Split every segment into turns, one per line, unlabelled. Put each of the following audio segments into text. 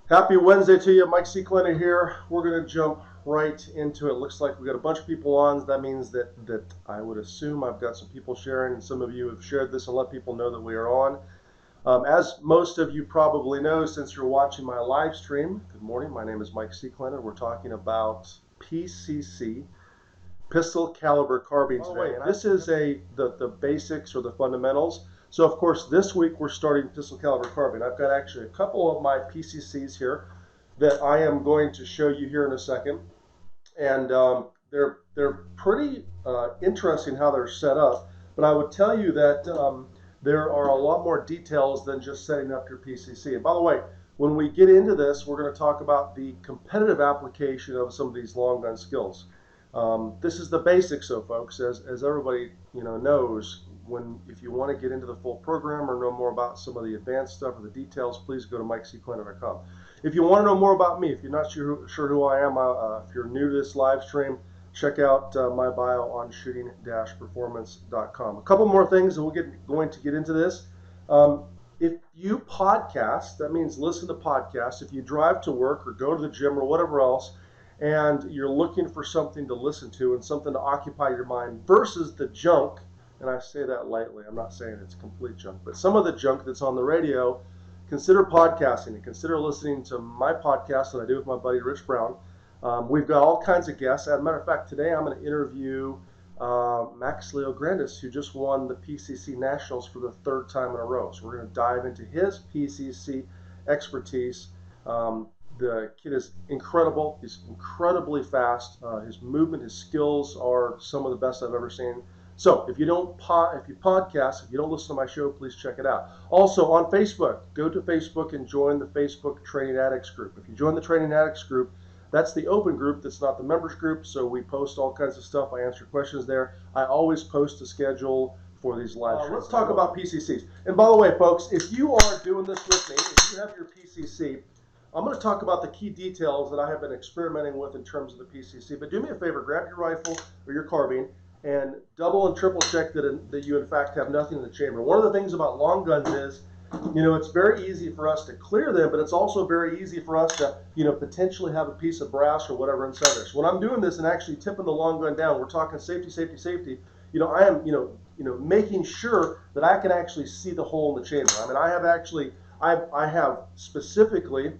Happy Wednesday to you. Mike C. Clinton here. We're going to jump right into it. Looks like we got a bunch of people on. That means that I would assume I've got some people sharing, and some of you have shared this and let people know that we are on. As most of you probably know, since you're watching my live stream, good morning. My name is Mike C. Clinton. We're talking about PCC, pistol caliber carbine today. And this is the basics or the fundamentals. So of course this week we're starting pistol caliber carbine. I've got actually a couple of my PCCs here that I am going to show you here in a second, and they're pretty interesting how they're set up. But I would tell you that there are a lot more details than just setting up your PCC. And by the way, when we get into this, we're going to talk about the competitive application of some of these long gun skills. This is the basics, though, folks. As everybody knows, if you want to get into the full program or know more about some of the advanced stuff or the details, please go to MikeCClinton.com. If you want to know more about me, if you're not sure who I am, if you're new to this live stream, check out my bio on shooting-performance.com. A couple more things, and we're going to get into this. If you podcast, that means listen to podcasts. If you drive to work or go to the gym or whatever else, and you're looking for something to listen to and something to occupy your mind versus the junk, and I say that lightly, I'm not saying it's complete junk, but some of the junk that's on the radio, consider podcasting and consider listening to my podcast that I do with my buddy Rich Brown. We've got all kinds of guests. As a matter of fact, today I'm going to interview Max Leograndis, who just won the PCC Nationals for the third time in a row. So we're going to dive into his PCC expertise. The kid is incredible. He's incredibly fast. His movement, his skills are some of the best I've ever seen. So if you podcast, if you don't listen to my show, please check it out. Also on Facebook, go to Facebook and join the Facebook Training Addicts group. If you join the Training Addicts group, that's the open group. That's not the members group. So we post all kinds of stuff. I answer questions there. I always post a schedule for these live streams. Let's talk about PCCs. And by the way, folks, if you are doing this with me, if you have your PCC, I'm going to talk about the key details that I have been experimenting with in terms of the PCC. But do me a favor, grab your rifle or your carbine and double and triple check that you in fact have nothing in the chamber. One of the things about long guns is, it's very easy for us to clear them, but it's also very easy for us to, potentially have a piece of brass or whatever inside there. So when I'm doing this and actually tipping the long gun down, we're talking safety, safety, safety. I am, making sure that I can actually see the hole in the chamber. I mean, I have specifically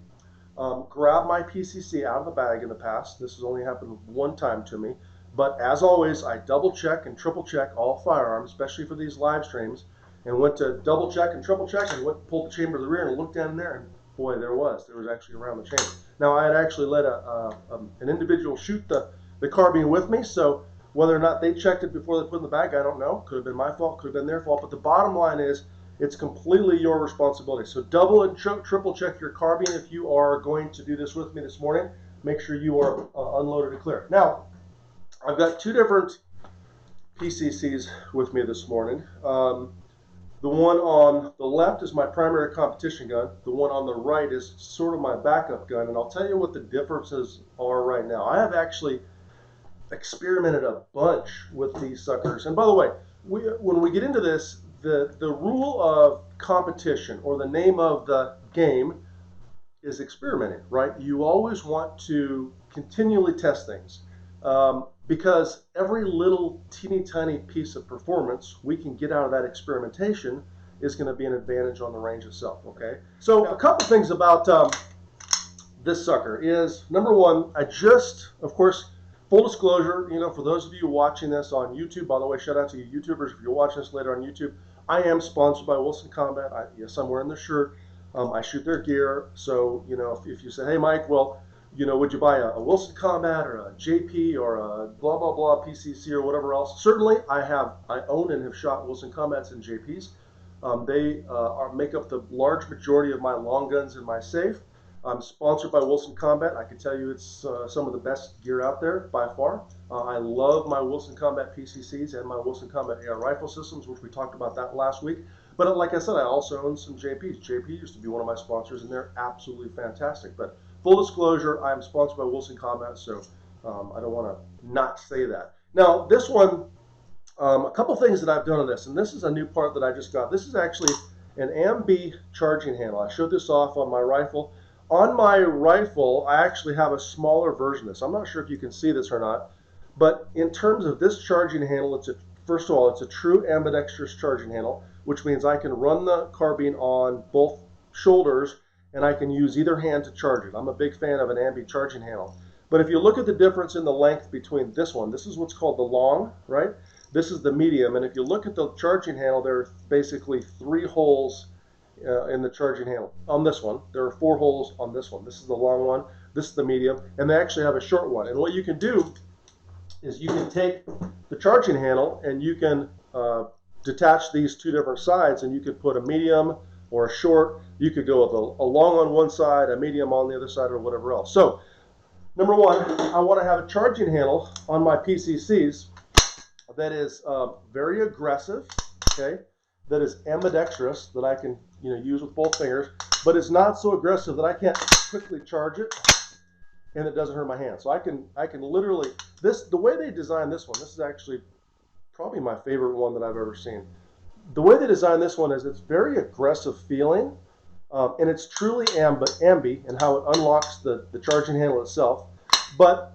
grabbed my PCC out of the bag in the past. This has only happened one time to me. But as always, I double check and triple check all firearms, especially for these live streams, and went to double check and triple check and pulled the chamber to the rear and looked down there, and boy, there was actually around the chamber. Now, I had actually let an individual shoot the carbine with me, so whether or not they checked it before they put it in the bag, I don't know. Could have been my fault, could have been their fault, but the bottom line is it's completely your responsibility. So double and triple check your carbine if you are going to do this with me this morning. Make sure you are unloaded and clear. Now, I've got two different PCCs with me this morning. The one on the left is my primary competition gun. The one on the right is sort of my backup gun, and I'll tell you what the differences are right now. I have actually experimented a bunch with these suckers. And by the way, when we get into this, the rule of competition, or the name of the game, is experimenting, right? You always want to continually test things. Because every little teeny tiny piece of performance we can get out of that experimentation is going to be an advantage on the range itself, okay? So a couple things about this sucker is, number one, of course, full disclosure, for those of you watching this on YouTube, by the way, shout out to you YouTubers if you're watching this later on YouTube, I am sponsored by Wilson Combat. Yes, I'm wearing their shirt. I shoot their gear. So, if you say, hey, Mike, well, would you buy a Wilson Combat or a JP or a blah, blah, blah PCC or whatever else? Certainly, I own and have shot Wilson Combats and JPs. They make up the large majority of my long guns in my safe. I'm sponsored by Wilson Combat. I can tell you it's some of the best gear out there by far. I love my Wilson Combat PCCs and my Wilson Combat AR rifle systems, which we talked about that last week. But like I said, I also own some JPs. JP used to be one of my sponsors, and they're absolutely fantastic. But full disclosure, I'm sponsored by Wilson Combat, so I don't want to not say that. Now, this one, a couple things that I've done on this, and this is a new part that I just got. This is actually an Ambi charging handle. I showed this off on my rifle. on my rifle, I actually have a smaller version of this. I'm not sure if you can see this or not, but in terms of this charging handle, first of all, it's a true ambidextrous charging handle, which means I can run the carbine on both shoulders and I can use either hand to charge it. I'm a big fan of an ambi charging handle. But if you look at the difference in the length between this one, this is what's called the long, right? This is the medium, and if you look at the charging handle, there are basically 3 holes in the charging handle. On this one, there are 4 holes on this one. This is the long one, this is the medium, and they actually have a short one. And what you can do is you can take the charging handle and you can detach these 2 different sides, and you could put a medium or a short. You could go with a long on one side, a medium on the other side, or whatever else. So, number one, I want to have a charging handle on my PCCs that is very aggressive, okay, that is ambidextrous, that I can use with both fingers, but it's not so aggressive that I can't quickly charge it and it doesn't hurt my hand. So I can literally, the way they designed this one, this is actually probably my favorite one that I've ever seen. The way they designed this one is it's very aggressive feeling, and it's truly ambi and how it unlocks the charging handle itself, but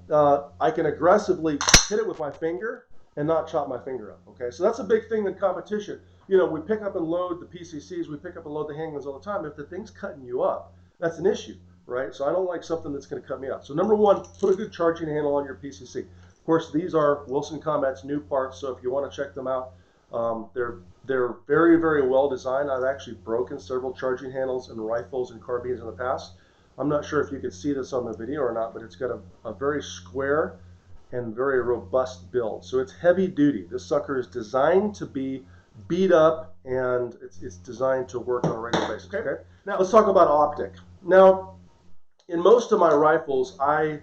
I can aggressively hit it with my finger and not chop my finger up, okay? So that's a big thing in competition. We pick up and load the PCCs, we pick up and load the handguns all the time. If the thing's cutting you up, that's an issue, right? So I don't like something that's going to cut me up. So number one, put a good charging handle on your PCC. Of course, these are Wilson Combat's new parts, so if you want to check them out, they're very, very well designed. I've actually broken several charging handles in rifles and carbines in the past. I'm not sure if you can see this on the video or not, but it's got a very square and very robust build. So it's heavy duty. This sucker is designed to be beat up, and it's designed to work on a regular basis. Okay. Now let's talk about optic. Now, in most of my rifles, I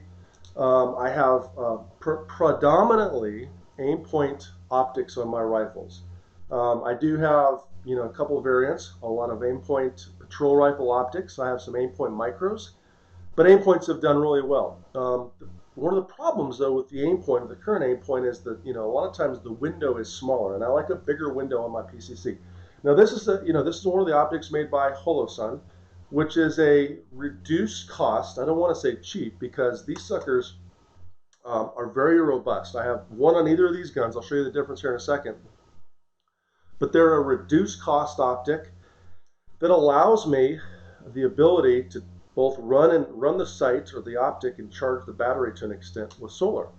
have predominantly aim point optics on my rifles. I do have a couple of variants, a lot of aim point patrol rifle optics. I have some aim point micros, but aim points have done really well. One of the problems, though, with the aim point, the current aim point, is that a lot of times the window is smaller, and I like a bigger window on my PCC. Now, this is one of the optics made by Holosun, which is a reduced cost. I don't want to say cheap, because these suckers are very robust. I have one on either of these guns. I'll show you the difference here in a second. But they're a reduced cost optic that allows me the ability to both run the sight or the optic and charge the battery to an extent with solar.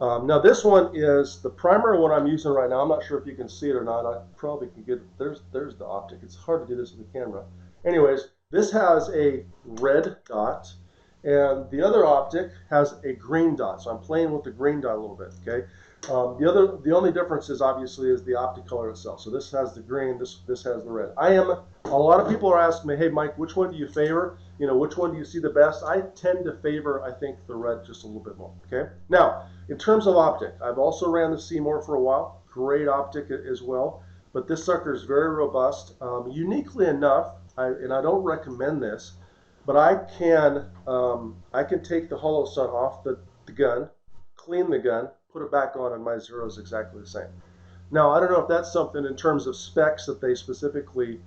Now this one is the primary one I'm using right now. I'm not sure if you can see it or not. I probably can get, there's the optic. It's hard to do this with the camera. Anyways, this has a red dot, and the other optic has a green dot. So I'm playing with the green dot a little bit, okay? The only difference is obviously is the optic color itself. So this has the green, this has the red. A lot of people are asking me, hey Mike, which one do you favor? Which one do you see the best? I tend to favor, I think, the red just a little bit more, okay? Now, in terms of optic, I've also ran the Seymour for a while. Great optic as well, but this sucker is very robust. Uniquely enough, and I don't recommend this, but I can take the Holosun off the gun, clean the gun, put it back on, and my zero is exactly the same. Now, I don't know if that's something in terms of specs that they specifically,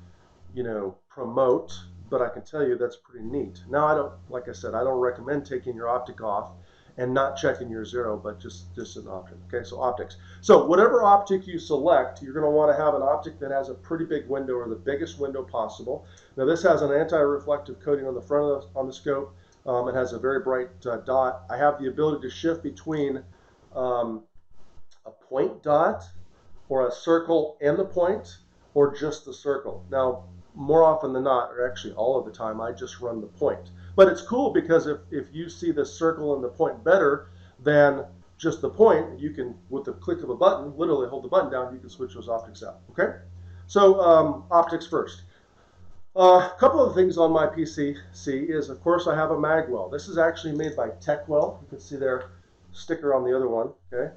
promote, but I can tell you that's pretty neat. Now, like I said, I don't recommend taking your optic off and not checking your zero, but just an option. Okay, so optics. So whatever optic you select, you're going to want to have an optic that has a pretty big window, or the biggest window possible. Now, this has an anti-reflective coating on the front on the scope. It has a very bright dot. I have the ability to shift between a point dot, or a circle and the point, or just the circle. Now, more often than not, or actually all of the time, I just run the point. But it's cool because if you see the circle and the point better than just the point, you can, with the click of a button, literally hold the button down, you can switch those optics out, okay? So optics first. A couple of things on my PCC is, of course, I have a Magwell. This is actually made by Techwell. You can see their sticker on the other one, okay?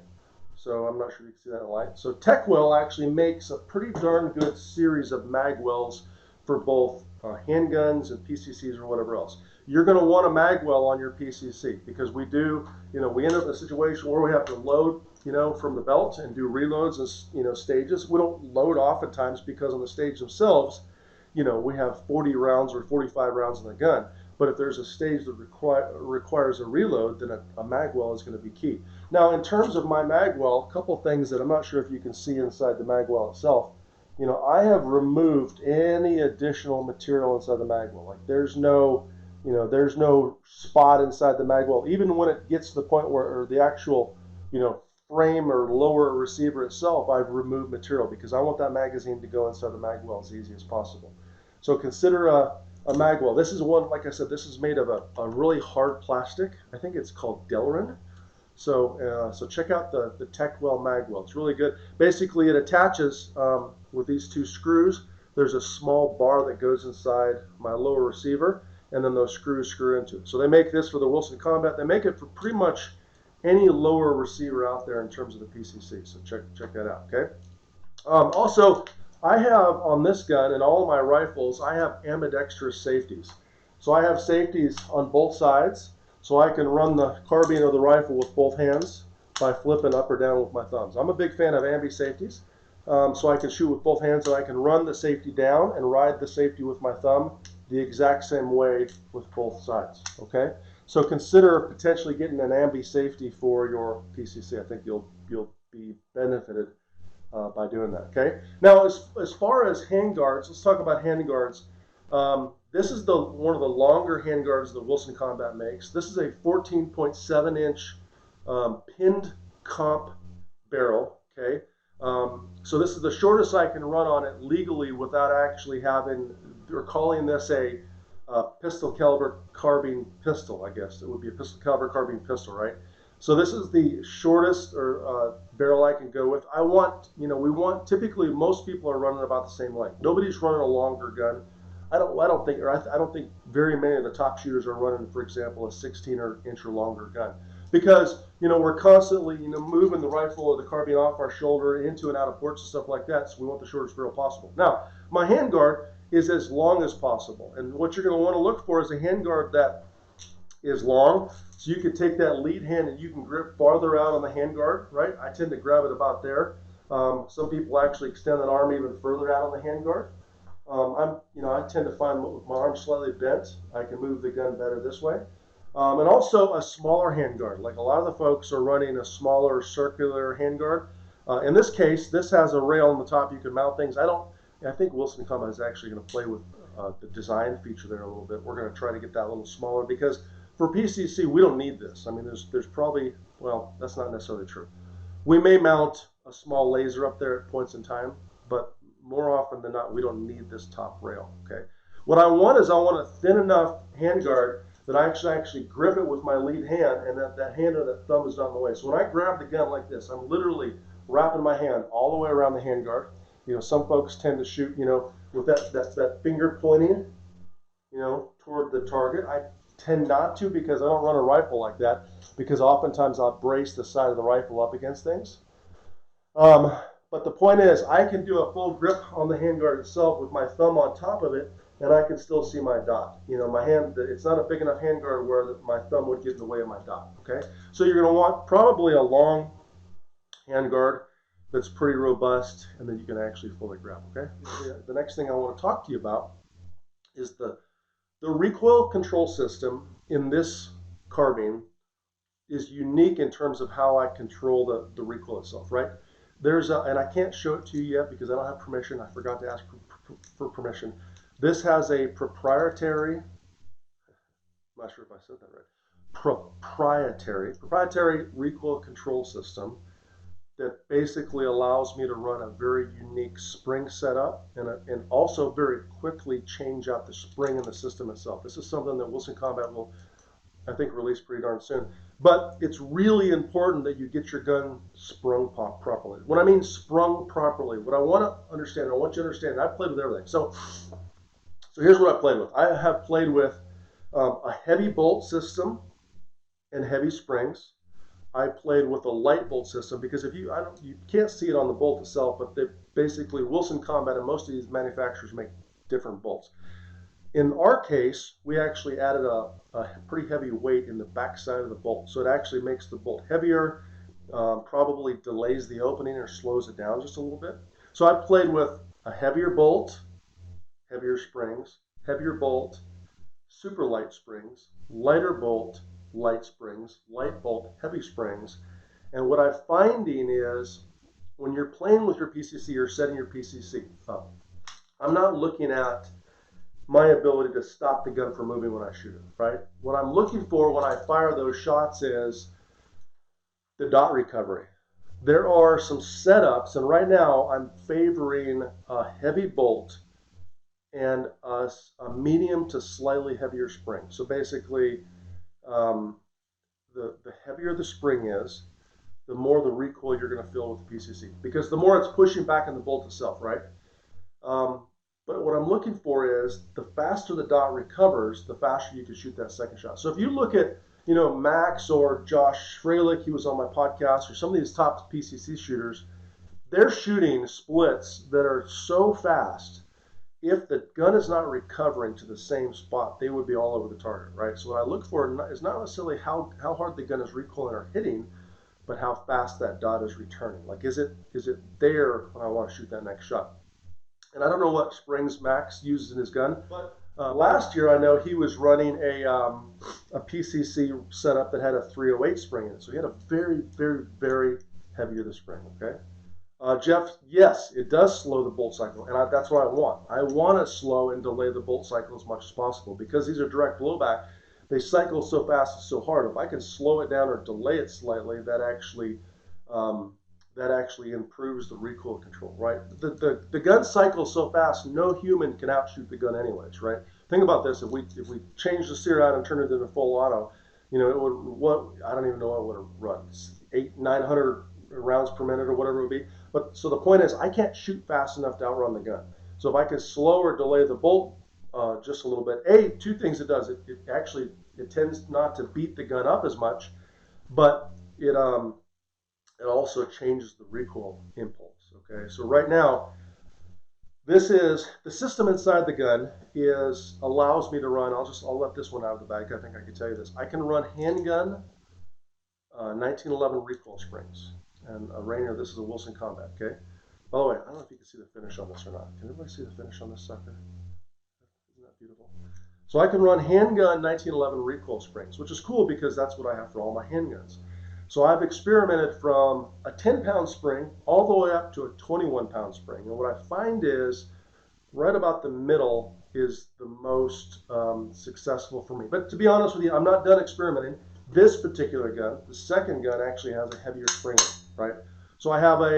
So I'm not sure you can see that in the light. So Techwell actually makes a pretty darn good series of Magwells for both handguns and PCCs or whatever else. You're going to want a Magwell on your PCC, because we end up in a situation where we have to load, from the belt and do reloads and, stages. We don't load oftentimes because on the stage themselves, we have 40 rounds or 45 rounds in the gun. But if there's a stage that requires a reload, then a magwell is going to be key. Now, in terms of my magwell, a couple things that I'm not sure if you can see inside the magwell itself. You know, I have removed any additional material inside the magwell. Like there's no, you know, there's no spot inside the magwell. Even when it gets to the point where, or the actual, you know, frame or lower receiver itself, I've removed material because I want that magazine to go inside the magwell as easy as possible. So consider a magwell. This is one, like I said, this is made of a really hard plastic. I think it's called Delrin. So check out the Techwell magwell. It's really good. Basically, it attaches with these two screws. There's a small bar that goes inside my lower receiver, and then those screws screw into it. So they make this for the Wilson Combat. They make it for pretty much any lower receiver out there in terms of the PCC. So check that out, okay? Also, I have on this gun and all of my rifles, I have ambidextrous safeties. So I have safeties on both sides, so I can run the carbine or the rifle with both hands by flipping up or down with my thumbs. I'm a big fan of ambi safeties, so I can shoot with both hands, and I can run the safety down and ride the safety with my thumb the exact same way with both sides, okay? So consider potentially getting an ambi safety for your PCC. I think you'll be benefited by doing that, okay? Now, as far as handguards, let's talk about handguards. This is one of the longer handguards that Wilson Combat makes. This is a 14.7-inch pinned comp barrel, okay? So this is the shortest I can run on it legally without actually having, they're calling this a pistol caliber carbine pistol, I guess. It would be a pistol caliber carbine pistol, right? So this is the shortest barrel I can go with. I want, you know, typically most people are running about the same length. Nobody's running a longer gun. I don't think very many of the top shooters are running, for example, a 16-inch or longer gun, because, you know, we're constantly, you know, moving the rifle or the carbine off our shoulder into and out of ports and stuff like that. So we want the shortest barrel possible. Now, my handguard is as long as possible, and what you're going to want to look for is a handguard that is long, so you can take that lead hand and you can grip farther out on the handguard, right? I tend to grab it about there. Some people actually extend that arm even further out on the handguard. I tend to find with my arm slightly bent, I can move the gun better this way. And also a smaller handguard. Like a lot of the folks are running a smaller circular handguard. In this case, this has a rail on the top. You can mount things. I think Wilson Combat is actually going to play with the design feature there a little bit. We're going to try to get that a little smaller because for PCC, we don't need this. I mean, there's probably, well, that's not necessarily true. We may mount a small laser up there at points in time, but more often than not, we don't need this top rail, okay? What I want is I want a thin enough handguard that I actually grip it with my lead hand, and that hand or that thumb is not in the way. So when I grab the gun like this, I'm literally wrapping my hand all the way around the handguard. You know, some folks tend to shoot, you know, with that finger pointing, you know, toward the target. I tend not to, because I don't run a rifle like that, because oftentimes I'll brace the side of the rifle up against things. But the point is, I can do a full grip on the handguard itself with my thumb on top of it, and I can still see my dot. You know, my hand, it's not a big enough handguard where my thumb would get in the way of my dot, okay? So you're going to want probably a long handguard that's pretty robust, and then you can actually fully grab, okay? The next thing I want to talk to you about is the recoil control system in this carbine is unique in terms of how I control the recoil itself, right? And I can't show it to you yet because I don't have permission. I forgot to ask for permission. This has a proprietary, I'm not sure if I said that right, proprietary recoil control system that basically allows me to run a very unique spring setup and also very quickly change out the spring in the system itself. This is something that Wilson Combat will, I think, release pretty darn soon. But it's really important that you get your gun sprung properly. When I mean sprung properly, what I want to understand, I want you to understand, I've played with everything. So here's what I've played with. I have played with a heavy bolt system and heavy springs. I played with a light bolt system because you can't see it on the bolt itself, but they basically, Wilson Combat and most of these manufacturers make different bolts. In our case, we actually added a pretty heavy weight in the back side of the bolt. So it actually makes the bolt heavier, probably delays the opening or slows it down just a little bit. So I played with a heavier bolt, heavier springs, heavier bolt, super light springs, lighter bolt, light springs, light bolt, heavy springs. And what I'm finding is when you're playing with your PCC or setting your PCC up, I'm not looking at my ability to stop the gun from moving when I shoot it, right? What I'm looking for when I fire those shots is the dot recovery. There are some setups, and right now I'm favoring a heavy bolt and a medium to slightly heavier spring. So basically, the heavier the spring is, the more the recoil you're going to feel with the PCC, because the more it's pushing back in the bolt itself, right? But what I'm looking for is the faster the dot recovers, the faster you can shoot that second shot. So if you look at, Max or Josh Fralick, he was on my podcast, or some of these top PCC shooters, they're shooting splits that are so fast. If the gun is not recovering to the same spot, they would be all over the target, right? So what I look for is not necessarily how hard the gun is recoiling or hitting, but how fast that dot is returning. Like, is it there when I want to shoot that next shot? And I don't know what springs Max uses in his gun, but last year I know he was running a PCC setup that had a 308 spring in it. So he had a very, very, very heavy of the spring, okay? Jeff, yes, it does slow the bolt cycle, and that's what I want. I want to slow and delay the bolt cycle as much as possible because these are direct blowback. They cycle so fast and so hard. If I can slow it down or delay it slightly, that actually improves the recoil control, right? The gun cycles so fast, no human can outshoot the gun anyways, right? Think about this: if we change the sear out and turn it into full auto, it would I don't even know what it would have run, 800-900 rounds per minute or whatever it would be. But so the point is, I can't shoot fast enough to outrun the gun. So if I can slow or delay the bolt just a little bit, two things it does: it tends not to beat the gun up as much, but it also changes the recoil impulse. Okay, so right now, this is the system inside the gun allows me to run. I'll let this one out of the bag. I think I can tell you this. I can run handgun 1911 recoil springs, and a Rainier. This is a Wilson Combat. Okay. By the way, I don't know if you can see the finish on this or not. Can everybody see the finish on this sucker? Isn't that beautiful? So I can run handgun 1911 recoil springs, which is cool because that's what I have for all my handguns. So I've experimented from a 10-pound spring all the way up to a 21-pound spring. And what I find is right about the middle is the most successful for me. But to be honest with you, I'm not done experimenting. This particular gun, the second gun, actually has a heavier spring in it, right? So I have an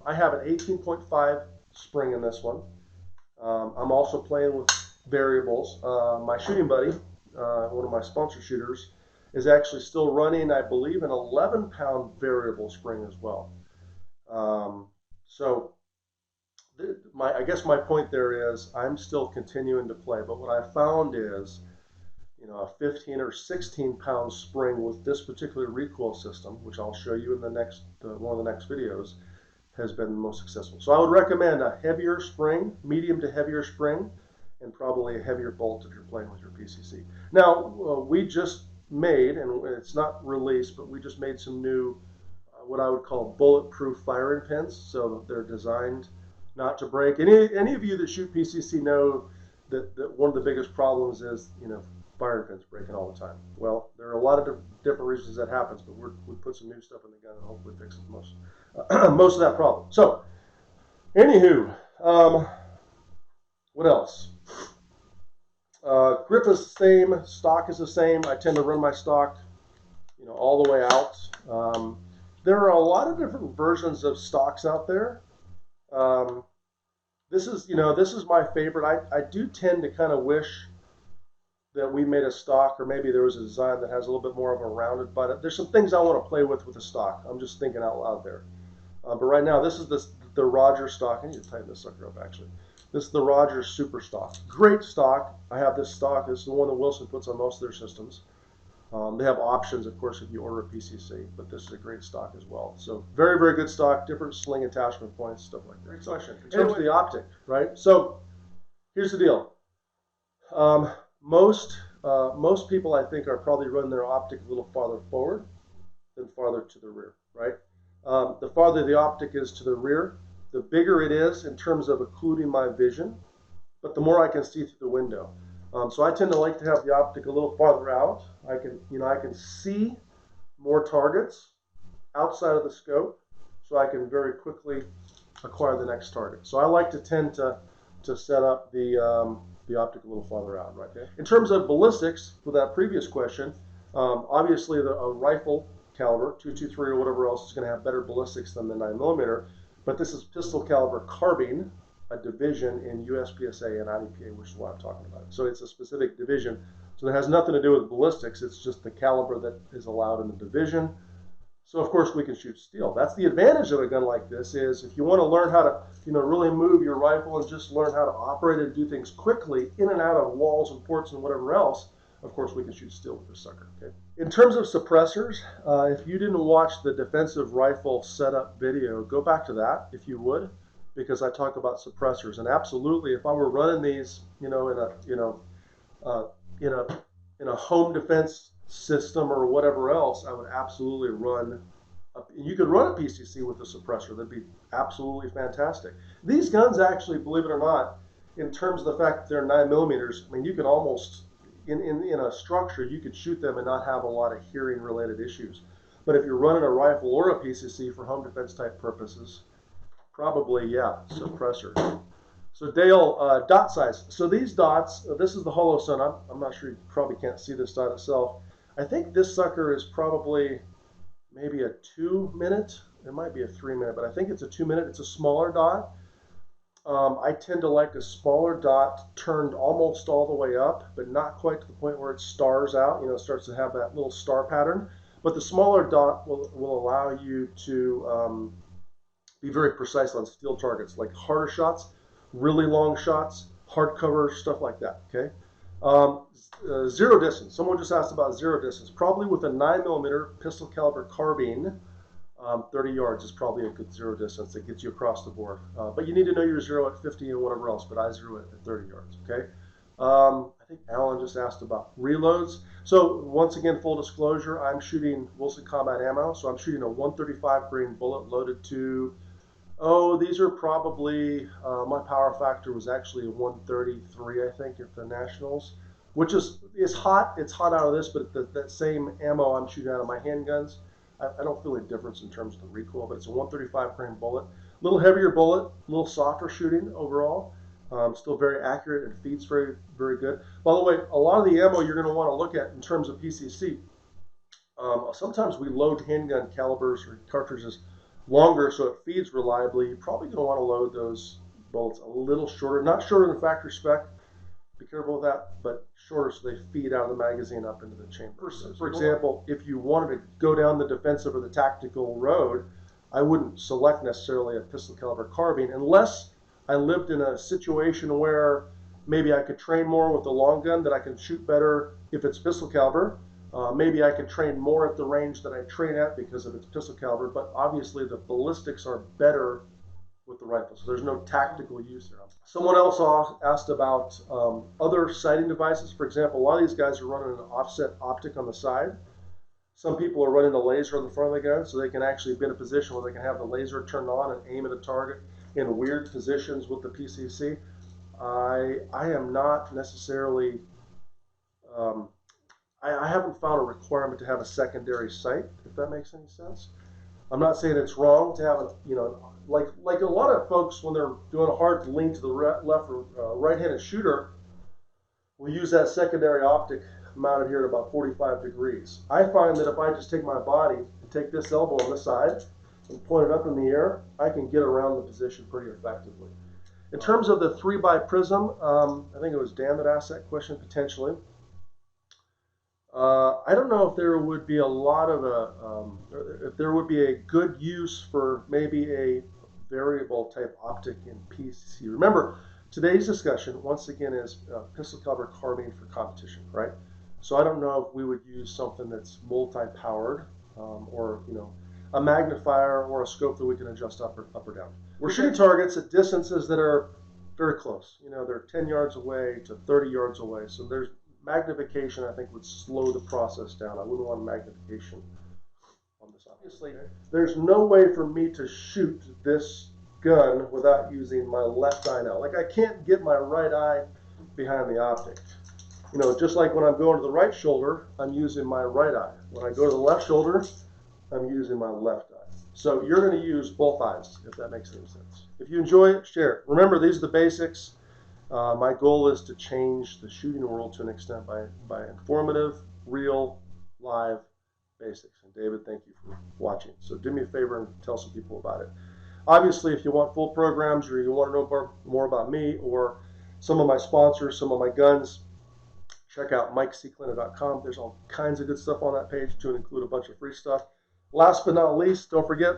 18.5 spring in this one. I'm also playing with variables. My shooting buddy, one of my sponsor shooters, is actually still running, I believe, an 11-pound variable spring as well. I guess my point there is I'm still continuing to play, but what I found is, a 15 or 16-pound spring with this particular recoil system, which I'll show you in the next one of the next videos, has been the most successful. So I would recommend a heavier spring, medium to heavier spring, and probably a heavier bolt if you're playing with your PCC. Now, we just made, and it's not released, but we just made some new, what I would call bulletproof firing pins. So they're designed not to break. Any of you that shoot PCC know that one of the biggest problems is, firing pins breaking all the time. Well, there are a lot of different reasons that happens, but we put some new stuff in the gun and hopefully fixes most of that problem. So, anywho, what else? Grip is the same, stock is the same. I tend to run my stock, all the way out. There are a lot of different versions of stocks out there. This is my favorite. I do tend to kind of wish that we made a stock, or maybe there was a design that has a little bit more of a rounded butt. There's some things I want to play with the stock. I'm just thinking out loud there. But right now, this is the Roger stock. I need to tighten this sucker up, actually. This is the Roger Super Stock. Great stock. I have this stock. This is the one that Wilson puts on most of their systems. They have options, of course, if you order a PCC, but this is a great stock as well. So very, very good stock, different sling attachment points, stuff like that. Great question. In terms of the Optic, right? So here's the deal. Most people, I think, are probably running their Optic a little farther forward than farther to the rear, right? The farther the Optic is to the rear, the bigger it is in terms of occluding my vision, but the more I can see through the window. So I tend to like to have the optic a little farther out. I can see more targets outside of the scope, so I can very quickly acquire the next target. So I like to tend to set up the optic a little farther out, right there. In terms of ballistics, for that previous question, obviously a rifle caliber, 223 or whatever else, is going to have better ballistics than the 9mm, but this is pistol caliber carbine, a division in USPSA and IDPA, which is what I'm talking about. So it's a specific division. So it has nothing to do with ballistics. It's just the caliber that is allowed in the division. So of course we can shoot steel. That's the advantage of a gun like this, is if you want to learn how to, really move your rifle and just learn how to operate it and do things quickly in and out of walls and ports and whatever else, of course we can shoot steel with this sucker. Okay. In terms of suppressors, if you didn't watch the defensive rifle setup video, go back to that if you would, because I talk about suppressors. And absolutely, if I were running these, in a home defense system or whatever else, I would absolutely run. You could run a PCC with a suppressor. That'd be absolutely fantastic. These guns actually, believe it or not, in terms of the fact that they're 9mm, I mean, you can almost, in a structure, you could shoot them and not have a lot of hearing related issues. But if you're running a rifle or a PCC for home defense type purposes, probably, yeah, suppressor. So Dale, dot size. So these dots, this is the hollow sun. I'm not sure, you probably can't see this dot itself. I think this sucker is probably maybe a 2-minute. It might be a 3-minute, but I think it's a 2-minute. It's a smaller dot. I tend to like a smaller dot turned almost all the way up, but not quite to the point where it stars out, starts to have that little star pattern. But the smaller dot will allow you to be very precise on steel targets, like harder shots, really long shots, hardcover, stuff like that, okay? Zero distance. Someone just asked about zero distance. Probably with a 9mm pistol caliber carbine, 30 yards is probably a good zero distance that gets you across the board. But you need to know your zero at 50 and whatever else, but I zero it at 30 yards, okay? I think Alan just asked about reloads. So once again, full disclosure, I'm shooting Wilson Combat Ammo, so I'm shooting a 135 grain bullet loaded to, these are probably, my power factor was actually a 133, I think, at the Nationals, which is hot. It's hot out of this, but that same ammo I'm shooting out of my handguns, I don't feel a difference in terms of the recoil, but it's a 135 grain bullet. A little heavier bullet, a little softer shooting overall. Still very accurate and feeds very, very good. By the way, a lot of the ammo you're going to want to look at in terms of PCC, sometimes we load handgun calibers or cartridges longer so it feeds reliably. You're probably going to want to load those bullets a little shorter, not shorter than factory spec, be careful with that, but shorter so they feed out of the magazine up into the chamber. For example, if you wanted to go down the defensive or the tactical road, I wouldn't select necessarily a pistol caliber carbine unless I lived in a situation where maybe I could train more with the long gun, that I can shoot better if it's pistol caliber. Maybe I could train more at the range that I train at because of its pistol caliber, but obviously the ballistics are better with the rifle, so there's no tactical use there. Someone else asked about other sighting devices. For example, a lot of these guys are running an offset optic on the side. Some people are running a laser on the front of the gun, so they can actually be in a position where they can have the laser turned on and aim at a target in weird positions with the PCC. I am not necessarily, I haven't found a requirement to have a secondary sight, if that makes any sense. I'm not saying it's wrong to have like a lot of folks when they're doing a hard lean to the left or right-handed shooter will use that secondary optic mounted here at about 45 degrees. I find that if I just take my body and take this elbow on this side and point it up in the air, I can get around the position pretty effectively. In terms of the 3x prism, I think it was Dan that asked that question potentially. I don't know if there would be a lot of if there would be a good use for maybe a variable type optic in PCC. Remember, today's discussion once again is pistol caliber carbine for competition, right? So I don't know if we would use something that's multi-powered or a magnifier or a scope that we can adjust up or down. We're shooting targets at distances that are very close. They're 10 yards away to 30 yards away. So there's magnification, I think, would slow the process down. I wouldn't want magnification on this. Obviously, there's no way for me to shoot this gun without using my left eye now. Like, I can't get my right eye behind the optic. You know, just like when I'm going to the right shoulder, I'm using my right eye. When I go to the left shoulder, I'm using my left eye. So you're going to use both eyes, if that makes any sense. If you enjoy it, share it. Remember, these are the basics. My goal is to change the shooting world to an extent by informative, real, live basics. And David, thank you for watching. So do me a favor and tell some people about it. Obviously, if you want full programs or you want to know more about me or some of my sponsors, some of my guns, check out MikeCClinton.com. There's all kinds of good stuff on that page to include a bunch of free stuff. Last but not least, don't forget,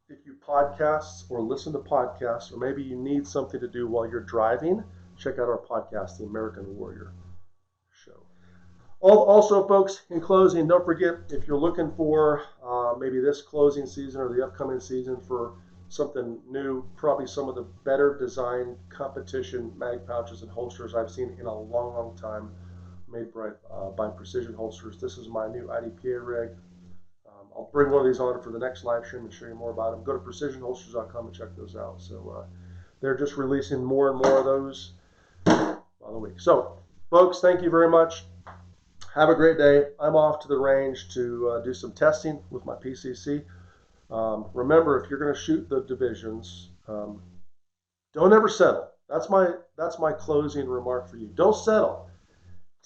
if you podcast or listen to podcasts, or maybe you need something to do while you're driving, check out our podcast, The American Warrior Show. Also, folks, in closing, don't forget, if you're looking for maybe this closing season or the upcoming season for something new, probably some of the better designed competition mag pouches and holsters I've seen in a long, long time, made by Precision Holsters. This is my new IDPA rig. I'll bring one of these on for the next live stream and show you more about them. Go to precisionholsters.com and check those out. So they're just releasing more and more of those by the week. So, folks, thank you very much. Have a great day. I'm off to the range to do some testing with my PCC. Remember, if you're going to shoot the divisions, don't ever settle. That's my closing remark for you. Don't settle.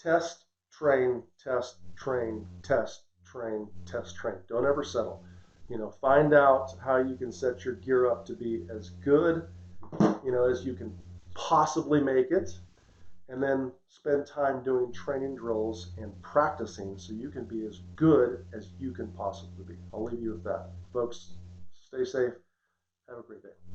Test, train, test, train, test, train, test, train. Don't ever settle. You know, find out how you can set your gear up to be as good, you know, as you can possibly make it, and then spend time doing training drills and practicing so you can be as good as you can possibly be. I'll leave you with that. Folks, stay safe. Have a great day.